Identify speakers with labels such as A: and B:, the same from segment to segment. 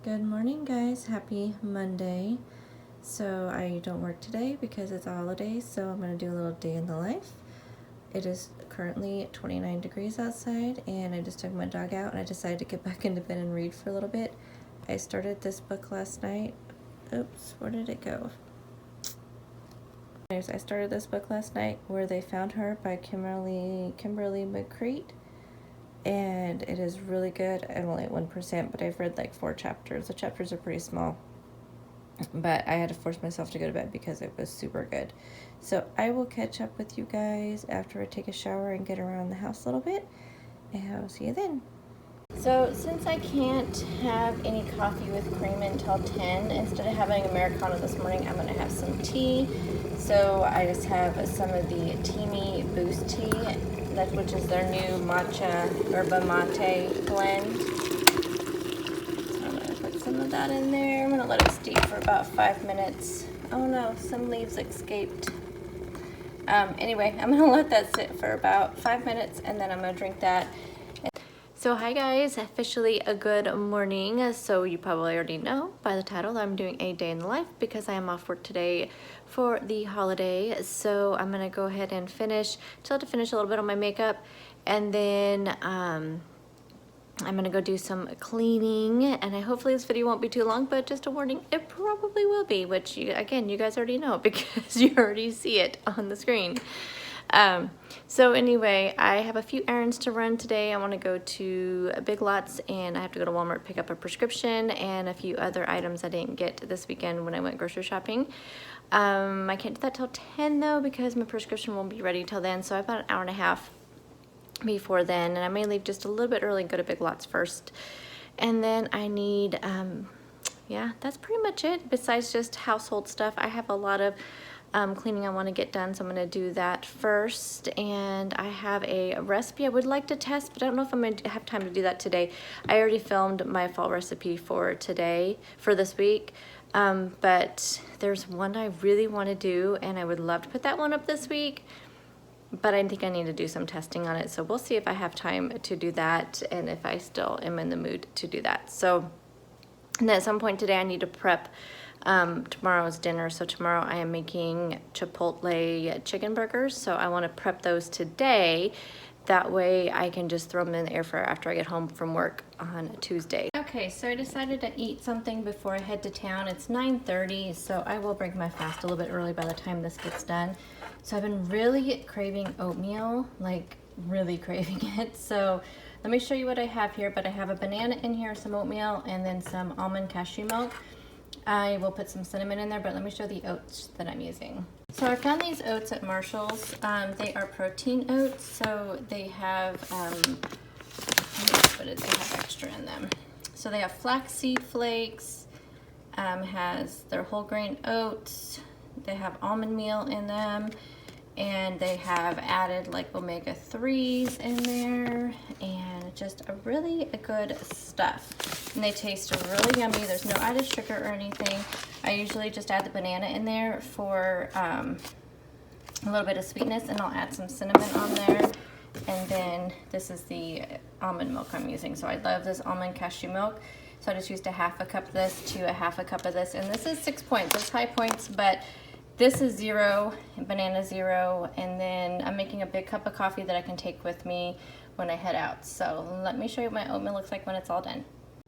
A: Good morning, guys. Happy Monday. So I don't work today because it's a holiday, so I'm going to do a little day in the life. It is currently 29 degrees outside, and I just took my dog out and I decided to get back into bed and read for a little bit. I started this book last night. Oops, where did it go? Anyways, I started this book last night, Where They Found Her by Kimberly McCreate. And it is really good. I'm only at 1%, but I've read like 4 chapters. The chapters are pretty small, but I had to force myself to go to bed because it was super good. So I will catch up with you guys after I take a shower and get around the house a little bit, and I will see you then. So since I can't have any coffee with cream until 10, instead of having Americano this morning, I'm going to have some tea. So I just have some of the Teamy Boost tea, which is their new matcha yerba mate blend. So I'm going to put some of that in there. I'm going to let it steep for about 5 minutes. Oh no, some leaves escaped. Anyway, I'm going to let that sit for about 5 minutes, and then I'm going to drink that. So hi guys, officially a good morning. So you probably already know by the title that I'm doing a day in the life because I am off work today for the holiday. So I'm gonna go ahead and finish a little bit on my makeup, and then I'm gonna go do some cleaning, and hopefully this video won't be too long, but just a warning, it probably will be, which again, you guys already know because you already see it on the screen. So anyway, I have a few errands to run today. I want to go to Big Lots, and I have to go to Walmart, pick up a prescription and a few other items I didn't get this weekend when I went grocery shopping. I can't do that till 10 though because my prescription won't be ready till then, so I've about an hour and a half before then, and I may leave just a little bit early and go to Big Lots first. And then I need, yeah, that's pretty much it. Besides just household stuff, I have a lot of cleaning I want to get done, so I'm going to do that first. And I have a recipe I would like to test, but I don't know if I'm going to have time to do that today. I already filmed my fall recipe for this week, but there's one I really want to do, and I would love to put that one up this week, but I think I need to do some testing on it, so we'll see if I have time to do that and if I still am in the mood to do that. So, and at some point today I need to prep tomorrow's dinner. So tomorrow I am making Chipotle chicken burgers, so I want to prep those today. That way I can just throw them in the air fryer after I get home from work on Tuesday. Okay, so I decided to eat something before I head to town. It's 9:30, so I will break my fast a little bit early by the time this gets done. So I've been really craving oatmeal, like really craving it. So let me show you what I have here. But I have a banana in here, some oatmeal, and then some almond cashew milk. I will put some cinnamon in there, but let me show the oats that I'm using. So I found these oats at Marshall's. They are protein oats, so they have, what did they have extra in them? So they have flaxseed flakes, has their whole grain oats, they have almond meal in them, and they have added like omega-3s in there, and just a really good stuff. And they taste really yummy. There's no added sugar or anything. I usually just add the banana in there for a little bit of sweetness, and I'll add some cinnamon on there. And then this is the almond milk I'm using. So I love this almond cashew milk. So I just used a half a cup of this to a half a cup of this. And this is 6 points. It's high points, but this is 0, banana 0, and then I'm making a big cup of coffee that I can take with me when I head out. So let me show you what my oatmeal looks like when it's all done.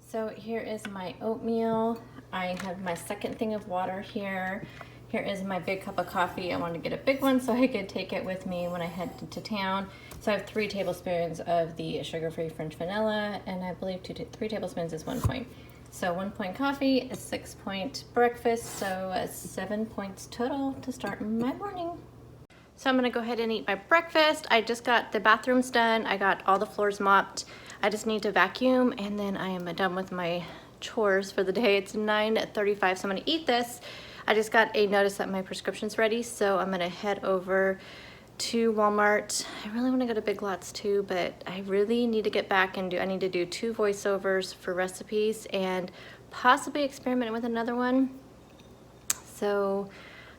A: So here is my oatmeal. I have my second thing of water here. Here is my big cup of coffee. I wanted to get a big one so I could take it with me when I head to town. So I have 3 tablespoons of the sugar-free French vanilla, and I believe 3 tablespoons is 1 point. So 1 point coffee is 6 point breakfast, so 7 points total to start my morning. So I'm gonna go ahead and eat my breakfast. I just got the bathrooms done. I got all the floors mopped. I just need to vacuum, and then I am done with my chores for the day. It's 9:35, so I'm gonna eat this. I just got a notice that my prescription's ready, so I'm gonna head over to Walmart. I really want to go to Big Lots too, but I really need to get back and I need to do 2 voiceovers for recipes and possibly experiment with another one. So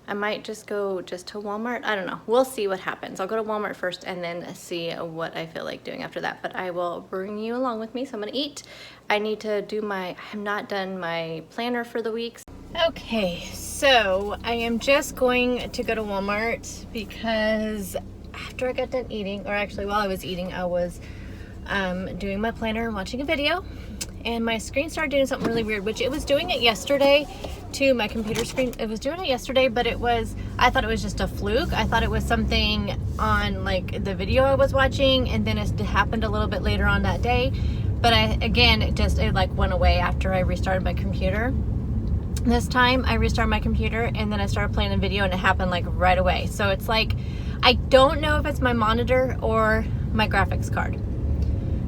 A: I might just go just to Walmart. I don't know. We'll see what happens. I'll go to Walmart first and then see what I feel like doing after that. But I will bring you along with me. So I'm gonna eat. I need to do I have not done my planner for the weeks. Okay, so I am just going to go to Walmart because after I got done eating, or actually while I was eating, I was doing my planner and watching a video. And my screen started doing something really weird, which it was doing it yesterday to my computer screen. It was doing it yesterday, but I thought it was just a fluke. I thought it was something on like the video I was watching, and then it happened a little bit later on that day. But it like went away after I restarted my computer. This time I restarted my computer and then I started playing the video and it happened like right away. So it's like, I don't know if it's my monitor or my graphics card,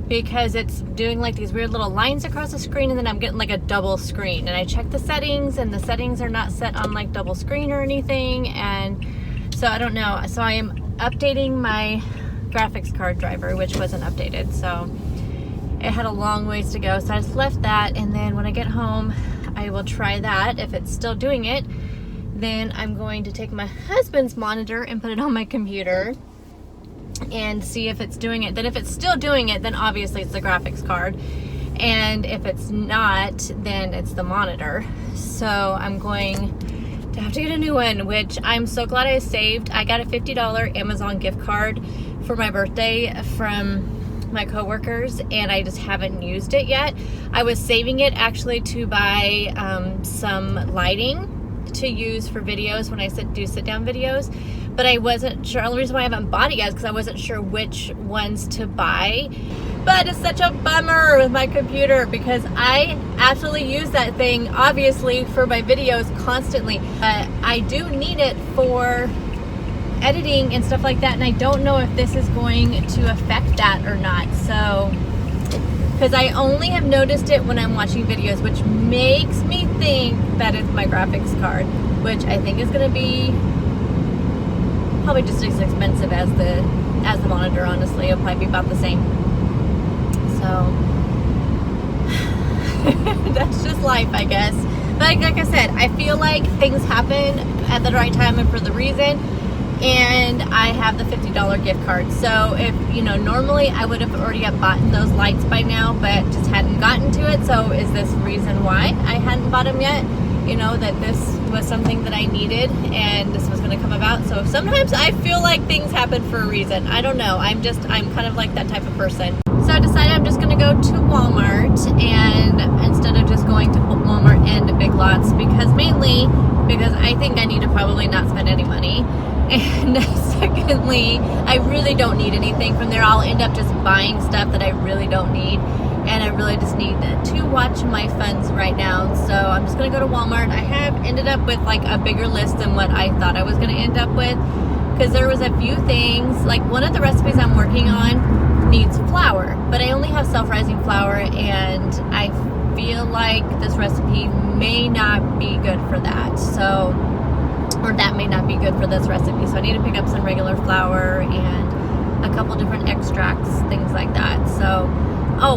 A: because it's doing like these weird little lines across the screen, and then I'm getting like a double screen. And I checked the settings and the settings are not set on like double screen or anything. And so I don't know. So I am updating my graphics card driver, which wasn't updated. So it had a long ways to go. So I just left that. And then when I get home, I will try that. If it's still doing it, then I'm going to take my husband's monitor and put it on my computer and see if it's doing it. Then if it's still doing it, then obviously it's the graphics card. And if it's not, then it's the monitor. So I'm going to have to get a new one, which I'm so glad I saved. I got a $50 Amazon gift card for my birthday from my coworkers, and I just haven't used it yet. I was saving it actually to buy some lighting to use for videos when I do sit down videos, but I wasn't sure. The only reason why I haven't bought it yet is because I wasn't sure which ones to buy. But it's such a bummer with my computer, because I absolutely use that thing obviously for my videos constantly, but I do need it for editing and stuff like that, and I don't know if this is going to affect that or not. So, because I only have noticed it when I'm watching videos, which makes me think that it's my graphics card, which I think is going to be probably just as expensive as the monitor. Honestly, it'll probably be about the same. So that's just life, I guess. But like I said, I feel like things happen at the right time and for the reason. And I have the $50 gift card. So if, normally I would have already bought those lights by now, but just hadn't gotten to it. So is this reason why I hadn't bought them yet? That this was something that I needed and this was going to come about. So sometimes I feel like things happen for a reason. I don't know. I'm kind of like that type of person. So I decided I'm just going to go to Walmart, and instead of just going to Walmart and Big Lots, because I think I need to probably not spend any money. And secondly, I really don't need anything from there. I'll end up just buying stuff that I really don't need, and I really just need to watch my funds right now. So I'm just going to go to Walmart. I have ended up with like a bigger list than what I thought I was going to end up with, because there was a few things. Like one of the recipes I'm working on needs flour, but I only have self-rising flour, and I feel like this recipe may not be good for that. Or that may not be good for this recipe. So I need to pick up some regular flour and a couple different extracts, things like that. So,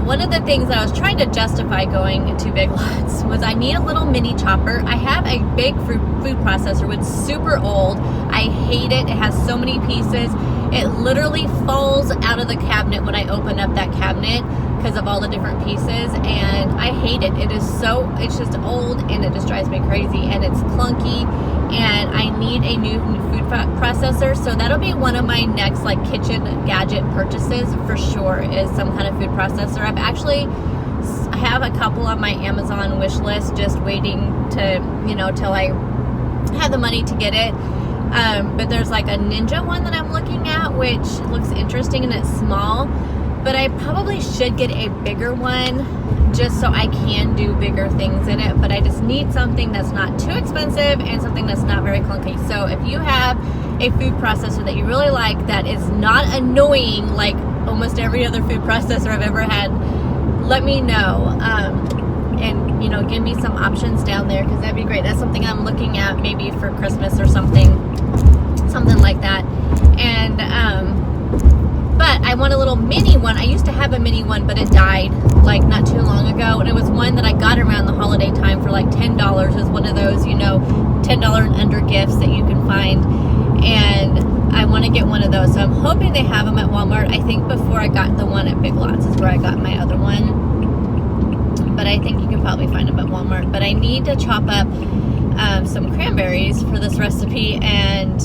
A: one of the things that I was trying to justify going to Big Lots was I need a little mini chopper. I have a big food processor, which is super old. I hate it. It has so many pieces. It literally falls out of the cabinet when I open up that cabinet because of all the different pieces, and I hate it. It's just old, and it just drives me crazy, and it's clunky, and I need a new food processor. So that'll be one of my next like kitchen gadget purchases for sure, is some kind of food processor. I have a couple on my Amazon wish list, just waiting to, till I have the money to get it. But there's like a Ninja one that I'm looking at, which looks interesting, and it's small, but I probably should get a bigger one just so I can do bigger things in it. But I just need something that's not too expensive and something that's not very clunky. So if you have a food processor that you really like, that is not annoying like almost every other food processor I've ever had, let me know. And give me some options down there, because that'd be great. That's something I'm looking at maybe for Christmas or something like that. And but I want a little mini one. I used to have a mini one, but it died like not too long ago, and it was one that I got around the holiday time for like $10. It was one of those $10
B: $10 and under gifts that you can find, and I want to get one of those. So I'm hoping they have them at Walmart. I think before I got the one at Big Lots is where I got my other one, but I think you can probably find them at Walmart. But I need to chop up some cranberries for this recipe, and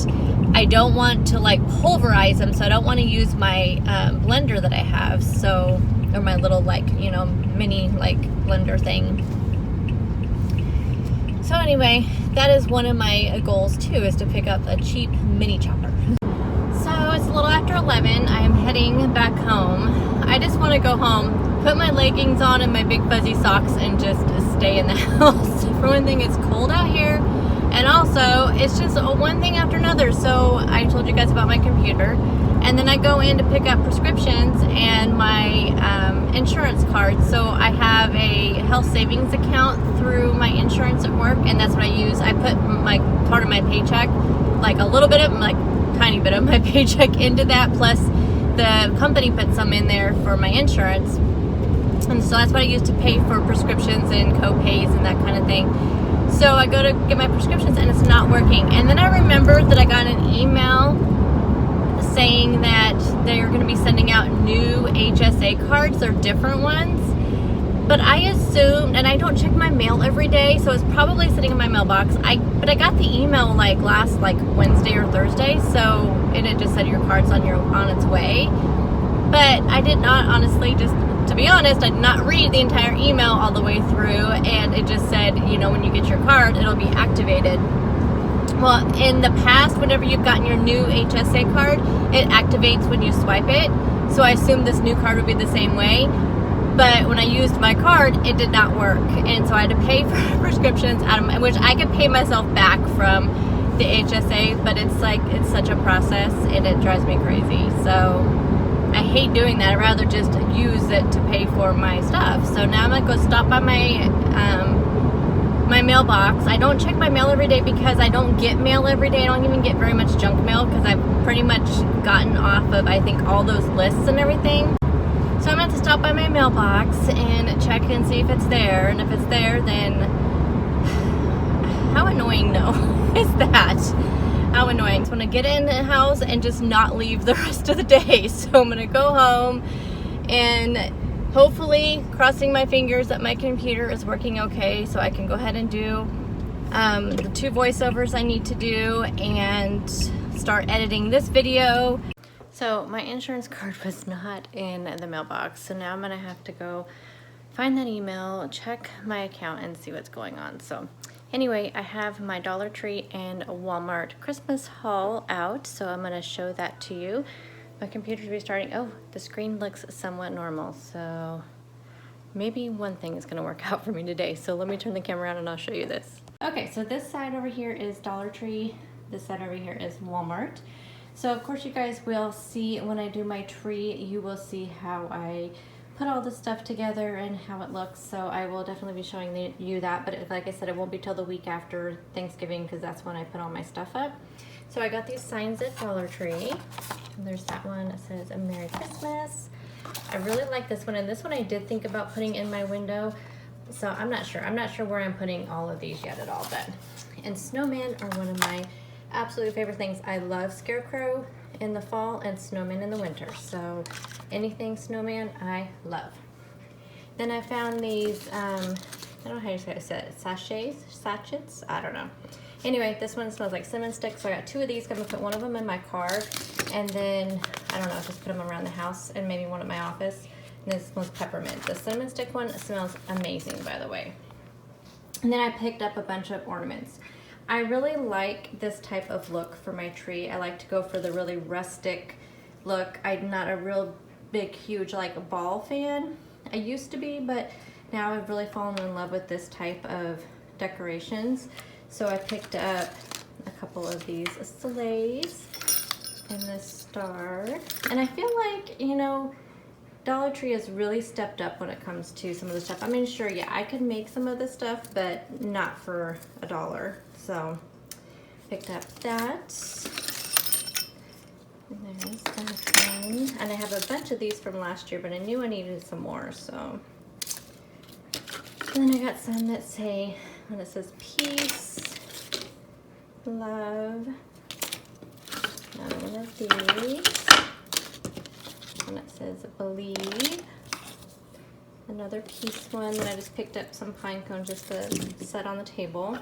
B: I don't want to like pulverize them, so I don't want to use my blender that I have, so, or my little like, you know, mini like blender thing. So anyway, that is one of my goals too, is to pick up a cheap mini chopper. So it's a little after 11. I am heading back home. I just want to go home, put my leggings on and my big fuzzy socks, and just stay in the house. For one thing, it's cold out here, and also it's just one thing after another. So I told you guys about my computer, and then I go in to pick up prescriptions and my insurance card. So I have a health savings account through my insurance at work, and that's what I use. I put my part of my paycheck, like a little bit of, like tiny bit of my paycheck into that, plus the company put some in there for my insurance. And so that's what I use to pay for prescriptions and co-pays and that kind of thing. So I go to get my prescriptions and it's not working. And then I remembered that I got an email saying that they're going to be sending out new HSA cards. They're different ones. But I assumed, and I don't check my mail every day, so it's probably sitting in my mailbox. But I got the email like last Wednesday or Thursday, so it just said your card's on its way. But I did not, honestly, just to be honest, I did not read the entire email all the way through, and it just said, you know, when you get your card, it'll be activated. Well, in the past, whenever you've gotten your new HSA card, it activates when you swipe it. So I assumed this new card would be the same way. But when I used my card, it did not work. And so I had to pay for prescriptions out of which I could pay myself back from the HSA, but it's such a process and it drives me crazy. So I hate doing that. I'd rather just use it to pay for my stuff. So now I'm gonna go stop by my my mailbox. I don't check my mail every day because I don't get mail every day. I don't even get very much junk mail because I've pretty much gotten off of, I think, all those lists and everything. So I'm going to have to stop by my mailbox and check and see if it's there. And if it's there, then how annoying, no, is that? How annoying. I just want to get in the house and just not leave the rest of the day. So I'm going to go home and hopefully, crossing my fingers, that my computer is working okay so I can go ahead and do the 2 voiceovers I need to do and start editing this video. So my insurance card was not in the mailbox, so now I'm gonna have to go find that email, check my account, and see what's going on. So anyway, I have my Dollar Tree and Walmart Christmas haul out, so I'm gonna show that to you. My computer's restarting. Oh, the screen looks somewhat normal, so maybe one thing is gonna work out for me today. So let me turn the camera around and I'll show you this. Okay, so this side over here is Dollar Tree. This side over here is Walmart. So of course you guys will see when I do my tree, you will see how I put all this stuff together and how it looks. So I will definitely be showing you that, but like I said, it won't be till the week after Thanksgiving because that's when I put all my stuff up. So I got these signs at Dollar Tree. And there's that one that says a Merry Christmas. I really like this one, and this one I did think about putting in my window. So I'm not sure where I'm putting all of these yet at all, but, and snowmen are one of my absolute favorite things. I love scarecrow in the fall and snowman in the winter. So anything snowman, I love. Then I found these, I don't know how you say it, sachets, I don't know. Anyway, this one smells like cinnamon sticks, so I got 2 of these. I'm gonna put one of them in my car, and then, I don't know, just put them around the house and maybe one at my office. And this smells peppermint. The cinnamon stick one smells amazing, by the way. And then I picked up a bunch of ornaments. I really like this type of look for my tree. I like to go for the really rustic look. I'm not a real big, huge, like, ball fan. I used to be, but now I've really fallen in love with this type of decorations. So I picked up a couple of these sleighs and this star. And I feel like, you know, Dollar Tree has really stepped up when it comes to some of the stuff. I mean, sure, yeah, I could make some of this stuff, but not for $1. So picked up that. And there's that one. And I have a bunch of these from last year, but I knew I needed some more, so. And then I got some that say, when it says peace, love another one of these. And it says believe. Another piece one that I just picked up some pine cones just to set on the table.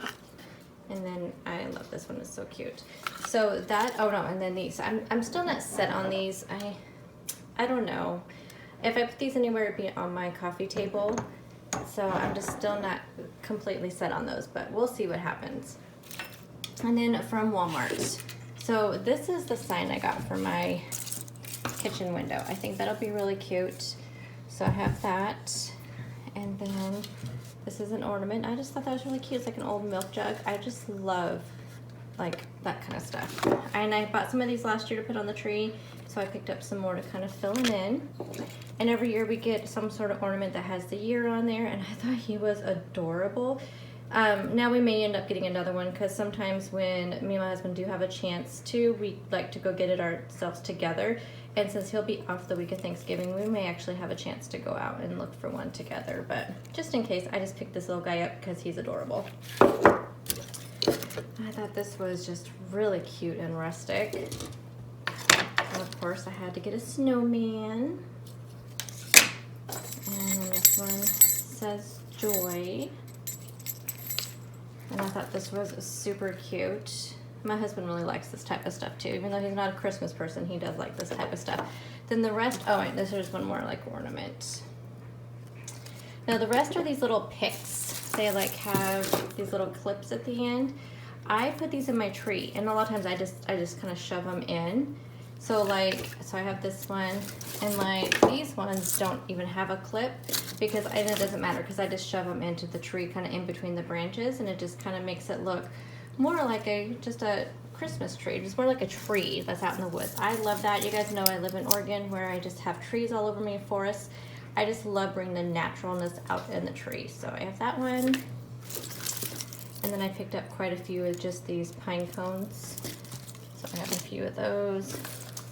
B: And then I love this one, it's so cute. So that, oh no, and then these. I'm still not set on these. I don't know. If I put these anywhere, it'd be on my coffee table. So I'm just still not completely set on those, but we'll see what happens. And then from Walmart. So this is the sign I got for my kitchen window. I think that'll be really cute. So I have that. And then this is an ornament. I just thought that was really cute. It's like an old milk jug. I just love like that kind of stuff. And I bought some of these last year to put on the tree. So I picked up some more to kind of fill it in. And every year we get some sort of ornament that has the year on there. And I thought he was adorable. Now we may end up getting another one because sometimes when me and my husband do have a chance to, we like to go get it ourselves together. And since he'll be off the week of Thanksgiving, we may actually have a chance to go out and look for one together. But just in case, I just picked this little guy up because he's adorable. I thought this was just really cute and rustic. And of course, I had to get a snowman. And then this one says joy. And I thought this was super cute. My husband really likes this type of stuff too. Even though he's not a Christmas person, he does like this type of stuff. Then the rest, oh wait, this is one more like ornament. Now the rest are these little picks. They like have these little clips at the end. I put these in my tree, and a lot of times I just kind of shove them in. So I have this one, and like these ones don't even have a clip because it doesn't matter because I just shove them into the tree kind of in between the branches, and it just kind of makes it look more like just a Christmas tree, just more like a tree that's out in the woods. I love that. You guys know I live in Oregon where I just have trees all over me, forests. I just love bringing the naturalness out in the tree. So I have that one. And then I picked up quite a few of just these pine cones. So I have a few of those.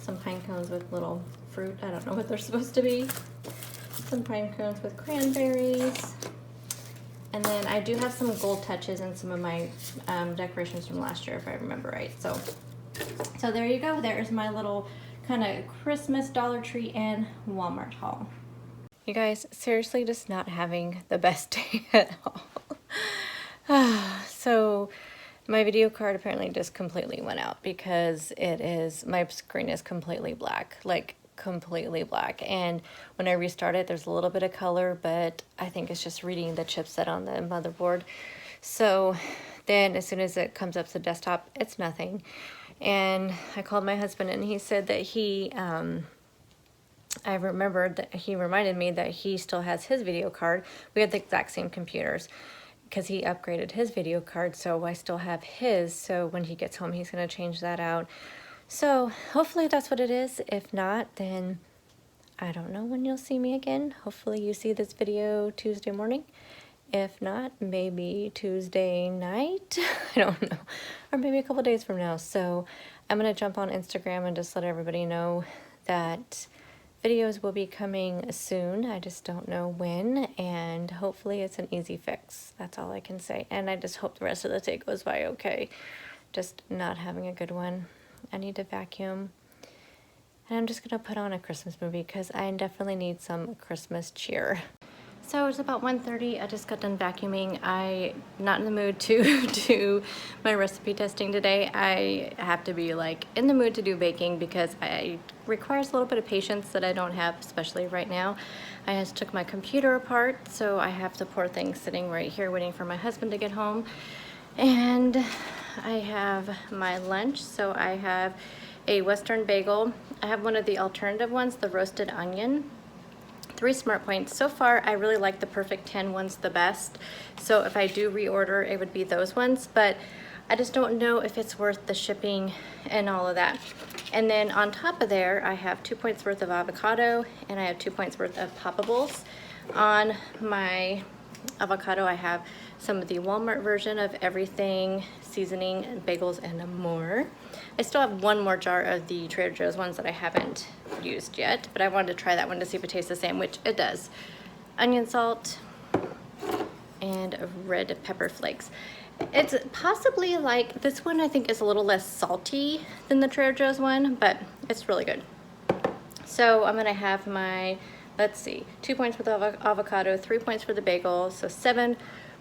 B: Some pine cones with little fruit. I don't know what they're supposed to be. Some pine cones with cranberries. And then I do have some gold touches in some of my decorations from last year, if I remember right. So there you go. There's my little kind of Christmas Dollar Tree and Walmart haul. You guys, seriously, just not having the best day at all. So my video card apparently just completely went out because my screen is completely black, like completely black. And when I restart it, there's a little bit of color, but I think it's just reading the chipset on the motherboard. So then as soon as it comes up to the desktop, it's nothing. And I called my husband and he said that I remembered that he reminded me that he still has his video card. We had the exact same computers because he upgraded his video card, so I still have his. So when he gets home, he's going to change that out. So hopefully that's what it is. If not, then I don't know when you'll see me again. Hopefully you see this video Tuesday morning. If not, maybe Tuesday night. I don't know. Or maybe a couple days from now. So I'm going to jump on Instagram and just let everybody know that videos will be coming soon. I just don't know when, and hopefully it's an easy fix. That's all I can say. And I just hope the rest of the day goes by okay. Just not having a good one. I need to vacuum. And I'm just gonna put on a Christmas movie because I definitely need some Christmas cheer. So it's about 1:30. I just got done vacuuming. I'm not in the mood to do my recipe testing today. I have to be like in the mood to do baking because it requires a little bit of patience that I don't have, especially right now. I just took my computer apart, so I have the poor thing sitting right here waiting for my husband to get home. And I have my lunch. So I have a Western bagel. I have one of the alternative ones, the roasted onion. 3 Smart Points. So far, I really like the Perfect 10 ones the best. So if I do reorder, it would be those ones. But I just don't know if it's worth the shipping and all of that. And then on top of there, I have 2 points worth of avocado, and I have 2 points worth of poppables. On my avocado, I have some of the Walmart version of everything, seasoning, bagels, and more. I still have one more jar of the Trader Joe's ones that I haven't used yet, but I wanted to try that one to see if it tastes the same, which it does. Onion salt, and red pepper flakes. It's possibly like, this one I think is a little less salty than the Trader Joe's one, but it's really good. So I'm gonna have my, let's see, 2 points for the avocado, 3 points for the bagel, so 7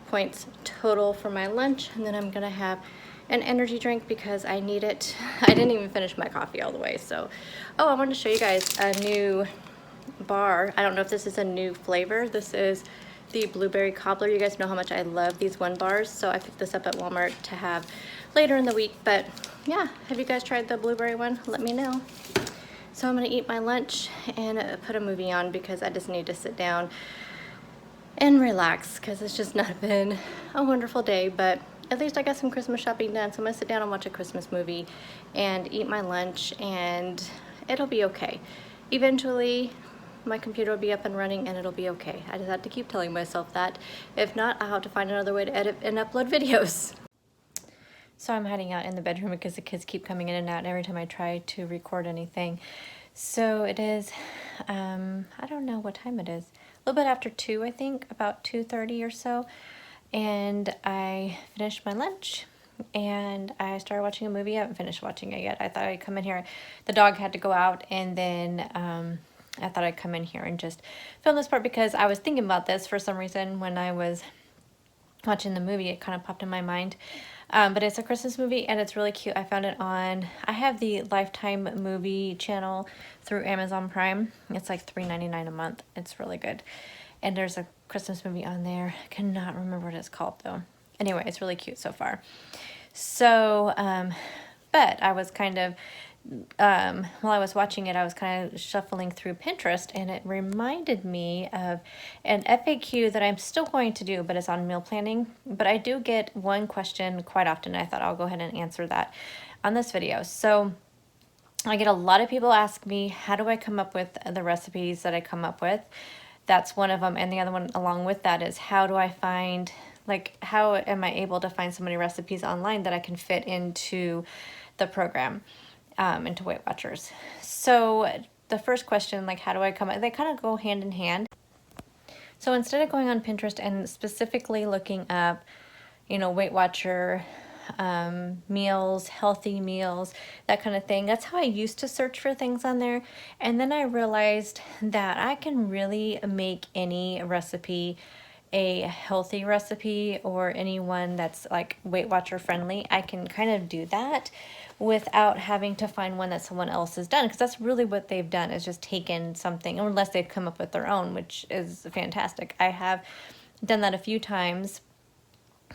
B: points total for my lunch. And then I'm gonna have an energy drink because I need it. I didn't even finish my coffee all the way, so. Oh, I wanted to show you guys a new bar. I don't know if this is a new flavor. This is the blueberry cobbler. You guys know how much I love these one bars, so I picked this up at Walmart to have later in the week. But yeah, have you guys tried the blueberry one? Let me know. So I'm gonna eat my lunch and put a movie on because I just need to sit down and relax because it's just not been a wonderful day, but at least I got some Christmas shopping done. So I'm gonna sit down and watch a Christmas movie and eat my lunch, and it'll be okay. Eventually, my computer will be up and running and it'll be okay. I just have to keep telling myself that. If not, I'll have to find another way to edit and upload videos. So I'm hiding out in the bedroom because the kids keep coming in and out every time I try to record anything. So it is, I don't know what time it is. A little bit after 2, I think, about 2:30 or so. And I finished my lunch and I started watching a movie. I haven't finished watching it yet. I thought I'd come in here. The dog had to go out, and then I thought I'd come in here and just film this part because I was thinking about this for some reason when I was watching the movie. It kind of popped in my mind. But it's a Christmas movie and it's really cute. I found it on, I have the Lifetime movie channel through Amazon Prime. It's like $3.99 a month. It's really good. And there's a Christmas movie on there. I cannot remember what it's called though. Anyway, it's really cute so far. So, but I was kind of, while I was watching it, I was kind of shuffling through Pinterest, and it reminded me of an FAQ that I'm still going to do, but it's on meal planning. But I do get one question quite often. I thought I'll go ahead and answer that on this video. So I get a lot of people ask me, how do I come up with the recipes that I come up with? That's one of them. And the other one along with that is, how do I find, like, how am I able to find so many recipes online that I can fit into the program? Into Weight Watchers. So the first question, like, how do I come up, they kind of go hand in hand. So instead of going on Pinterest and specifically looking up, you know, Weight Watcher meals, healthy meals, that kind of thing, that's how I used to search for things on there. And then I realized that I can really make any recipe a healthy recipe, or anyone that's like Weight Watcher friendly. I can kind of do that without having to find one that someone else has done, because that's really what they've done, is just taken something, unless they've come up with their own, which is fantastic. I have done that a few times,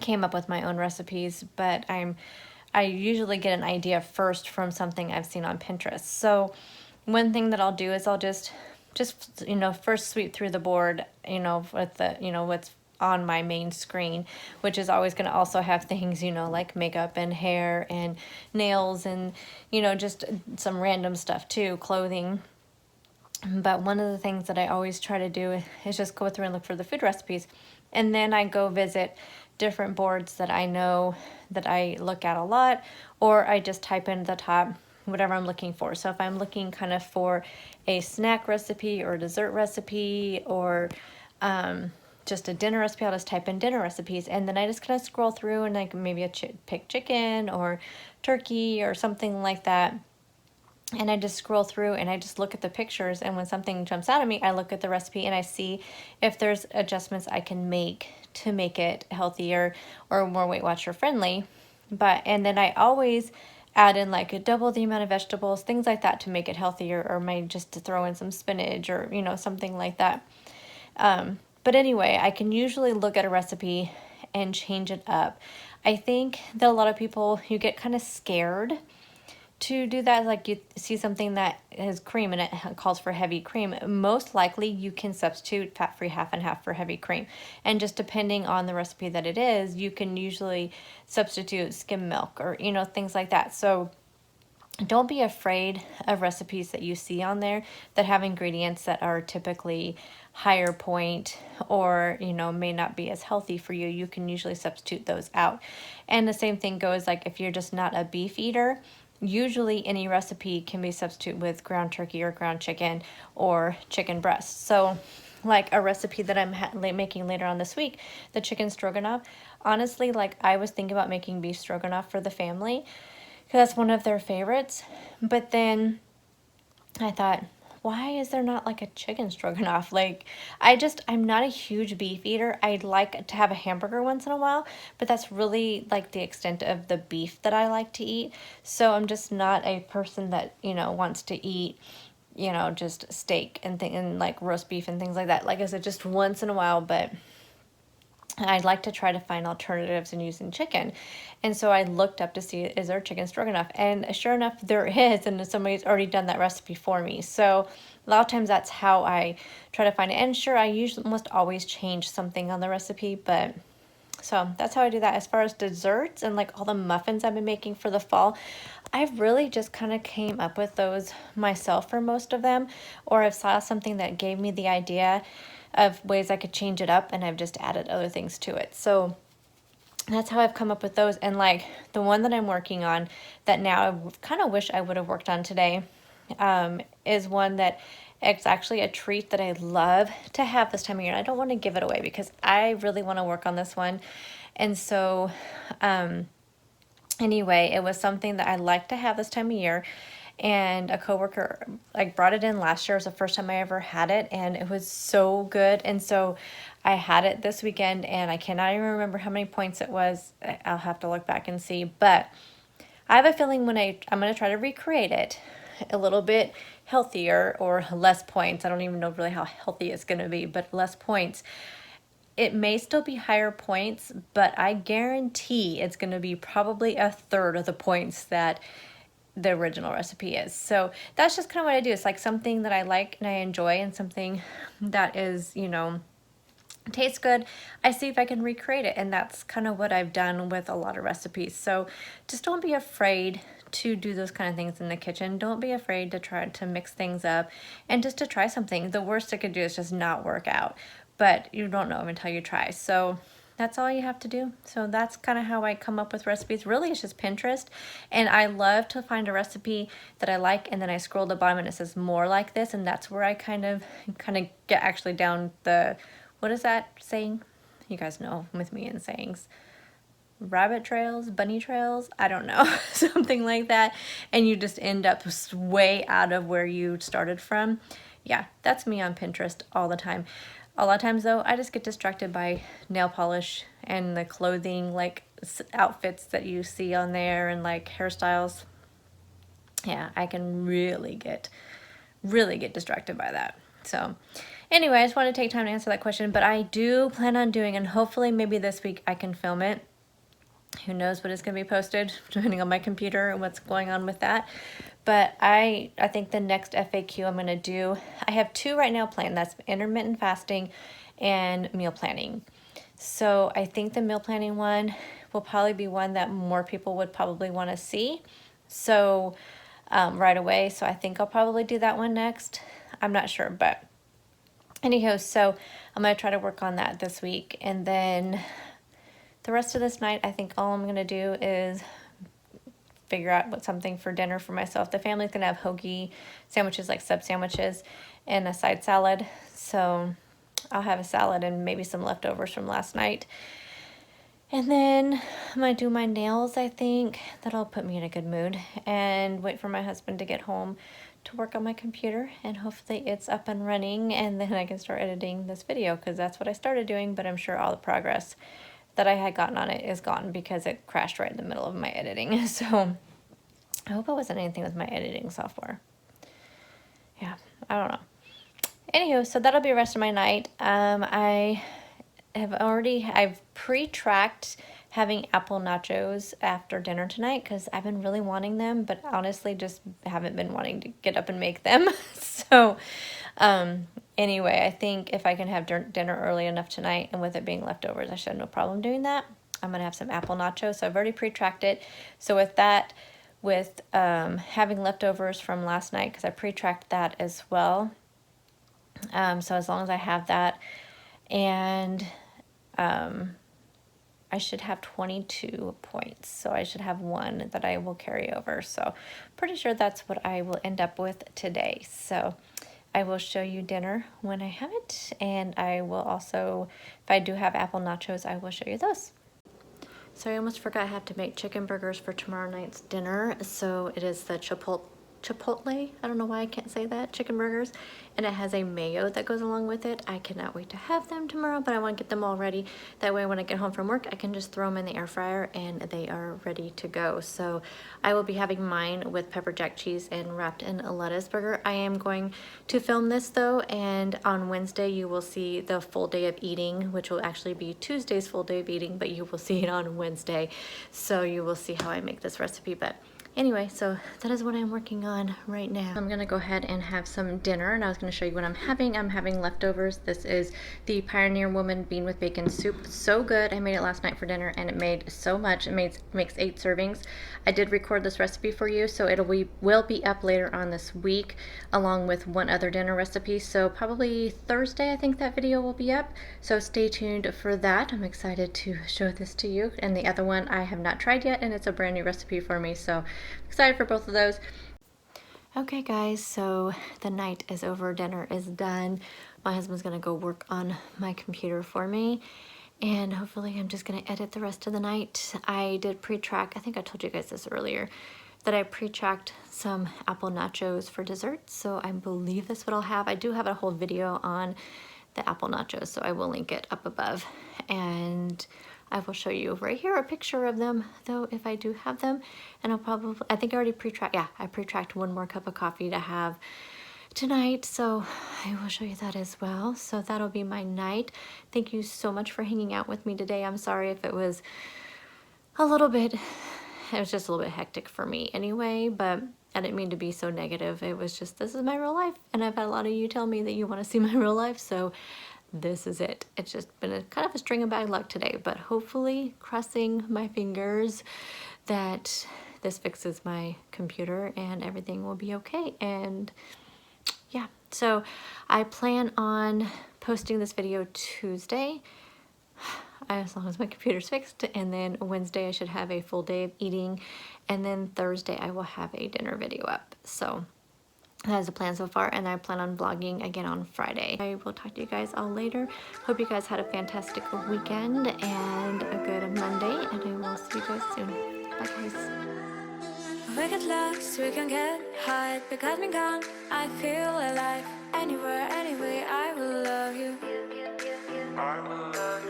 B: came up with my own recipes, but I usually get an idea first from something I've seen on Pinterest. So one thing that I'll do is I'll just you know, first sweep through the board, you know, with the, you know, what's on my main screen, which is always going to also have things, you know, like makeup and hair and nails and, you know, just some random stuff too, clothing. But one of the things that I always try to do is just go through and look for the food recipes. And then I go visit different boards that I know that I look at a lot, or I just type in the top whatever I'm looking for. So if I'm looking kind of for a snack recipe or a dessert recipe, or just a dinner recipe, I'll just type in dinner recipes, and then I just kind of scroll through and like maybe pick chicken or turkey or something like that. And I just scroll through and I just look at the pictures, and when something jumps out at me, I look at the recipe and I see if there's adjustments I can make to make it healthier or more Weight Watcher friendly. And then I always add in like double the amount of vegetables, things like that, to make it healthier, or maybe just to throw in some spinach or, you know, something like that. But anyway, I can usually look at a recipe and change it up. I think that a lot of people, you get kind of scared to do that. Like, you see something that has cream and it calls for heavy cream. Most likely you can substitute fat-free half and half for heavy cream. And just depending on the recipe that it is, you can usually substitute skim milk or, you know, things like that. So don't be afraid of recipes that you see on there that have ingredients that are typically higher point, or, you know, may not be as healthy for you. You can usually substitute those out. And the same thing goes, like, if you're just not a beef eater, usually any recipe can be substituted with ground turkey or ground chicken or chicken breast. So like a recipe that I'm making later on this week, the chicken stroganoff. Honestly, like I was thinking about making beef stroganoff for the family because that's one of their favorites. But then I thought, why is there not like a chicken stroganoff? Like, I'm not a huge beef eater. I'd like to have a hamburger once in a while, but that's really like the extent of the beef that I like to eat. So I'm just not a person that, wants to eat, just steak and like roast beef and things like that. Like I said, just once in a while, but I'd like to try to find alternatives in using chicken. And so I looked up to see, is there chicken stroganoff? And sure enough, there is, and somebody's already done that recipe for me. So a lot of times that's how I try to find it. And sure, I usually almost always change something on the recipe, but so that's how I do that. As far as desserts and like all the muffins I've been making for the fall, I've really just kind of came up with those myself for most of them, or I've saw something that gave me the idea of ways I could change it up, and I've just added other things to it. So that's how I've come up with those. And like the one that I'm working on that now I kind of wish I would have worked on today is one that it's actually a treat that I love to have this time of year. And I don't want to give it away because I really want to work on this one. And so anyway, it was something that I like to have this time of year. And a coworker like brought it in last year. It was the first time I ever had it, and it was so good. And so I had it this weekend, and I cannot even remember how many points it was. I'll have to look back and see. But I have a feeling when I'm going to try to recreate it a little bit healthier or less points. I don't even know really how healthy it's going to be, but less points. It may still be higher points, but I guarantee it's going to be probably a third of the points that the original recipe is. So that's just kind of what I do. It's like something that I like and I enjoy, and something that is, tastes good. I see if I can recreate it, and that's kind of what I've done with a lot of recipes. So just don't be afraid to do those kind of things in the kitchen. Don't be afraid to try to mix things up and just to try something. The worst it could do is just not work out, but you don't know until you try. So that's all you have to do. So that's kind of how I come up with recipes. Really, it's just Pinterest. And I love to find a recipe that I like, and then I scroll to the bottom and it says more like this, and that's where I kind of get actually down the, what is that saying? You guys know with me in sayings. Rabbit trails, bunny trails, I don't know, something like that. And you just end up way out of where you started from. Yeah, that's me on Pinterest all the time. A lot of times though, I just get distracted by nail polish and the clothing, like outfits that you see on there, and like hairstyles. Yeah, I can really get distracted by that. So anyway, I just want to take time to answer that question, but I do plan on doing, and hopefully maybe this week I can film it. Who knows what is going to be posted, depending on my computer and what's going on with that. But I think the next FAQ I'm going to do, I have 2 right now planned. That's intermittent fasting and meal planning. So I think the meal planning one will probably be one that more people would probably want to see. So right away. So I think I'll probably do that one next. I'm not sure, but anyhow, so I'm going to try to work on that this week. And then the rest of this night, I think all I'm going to do is figure out what something for dinner for myself. The family's going to have hoagie sandwiches, like sub sandwiches, and a side salad. So I'll have a salad and maybe some leftovers from last night. And then I'm going to do my nails, I think. That'll put me in a good mood. And wait for my husband to get home to work on my computer. And hopefully it's up and running. And then I can start editing this video, because that's what I started doing. But I'm sure all the progress that I had gotten on it is gone because it crashed right in the middle of my editing. So I hope it wasn't anything with my editing software. Yeah, I don't know. Anywho, so that'll be the rest of my night. I've pre-tracked having apple nachos after dinner tonight because I've been really wanting them, but honestly just haven't been wanting to get up and make them. So anyway, I think if I can have dinner early enough tonight, and with it being leftovers, I should have no problem doing that. I'm going to have some apple nachos. So I've already pre-tracked it. So with that, with having leftovers from last night, because I pre-tracked that as well. So as long as I have that, and I should have 22 points. So I should have 1 that I will carry over. So pretty sure that's what I will end up with today. So I will show you dinner when I have it, and I will also, if I do have apple nachos, I will show you those. So I almost forgot I have to make chicken burgers for tomorrow night's dinner. So it is the Chipotle, I don't know why I can't say that, chicken burgers, and it has a mayo that goes along with it. I cannot wait to have them tomorrow, but I want to get them all ready. That way when I get home from work, I can just throw them in the air fryer and they are ready to go. So I will be having mine with pepper jack cheese and wrapped in a lettuce burger. I am going to film this though, and on Wednesday you will see the full day of eating, which will actually be Tuesday's full day of eating, but you will see it on Wednesday. So you will see how I make this recipe. But anyway, so that is what I'm working on right now. I'm gonna go ahead and have some dinner, and I was gonna show you what I'm having. I'm having leftovers. This is the Pioneer Woman bean with bacon soup. So good. I made it last night for dinner, and it made so much. It makes 8 servings. I did record this recipe for you, so will be up later on this week, along with one other dinner recipe. So probably Thursday, I think that video will be up. So stay tuned for that. I'm excited to show this to you. And the other one I have not tried yet, and it's a brand new recipe for me. So excited for both of those. Okay guys, so the night is over, dinner is done. My husband's gonna go work on my computer for me, and hopefully I'm just gonna edit the rest of the night. I did pre-track, I think I told you guys this earlier, that I pre-tracked some apple nachos for dessert, so I believe that's what I'll have. I do have a whole video on the apple nachos, so I will link it up above, and I will show you right here a picture of them, though, if I do have them. And I'll probably, I think I already pre-tracked, yeah, I pre-tracked one more cup of coffee to have tonight, so I will show you that as well. So that'll be my night. Thank you so much for hanging out with me today. I'm sorry if it was a little bit, it was just a little bit hectic for me anyway, but I didn't mean to be so negative. It was just, this is my real life, and I've had a lot of you tell me that you want to see my real life, so this is it. It's just been a kind of a string of bad luck today, but hopefully, crossing my fingers, that this fixes my computer and everything will be okay. And yeah, so I plan on posting this video Tuesday, as long as my computer's fixed, and then Wednesday I should have a full day of eating, and then Thursday I will have a dinner video up. So that is the plan so far, and I plan on vlogging again on Friday. I will talk to you guys all later. Hope you guys had a fantastic weekend and a good Monday, and I will see you guys soon. Bye guys.
C: We get lost, we can get high, but got me gone, I feel alive. Anywhere, anyway, I will love you.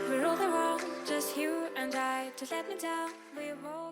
C: We rule the world, just you and I. To let me down, we won't.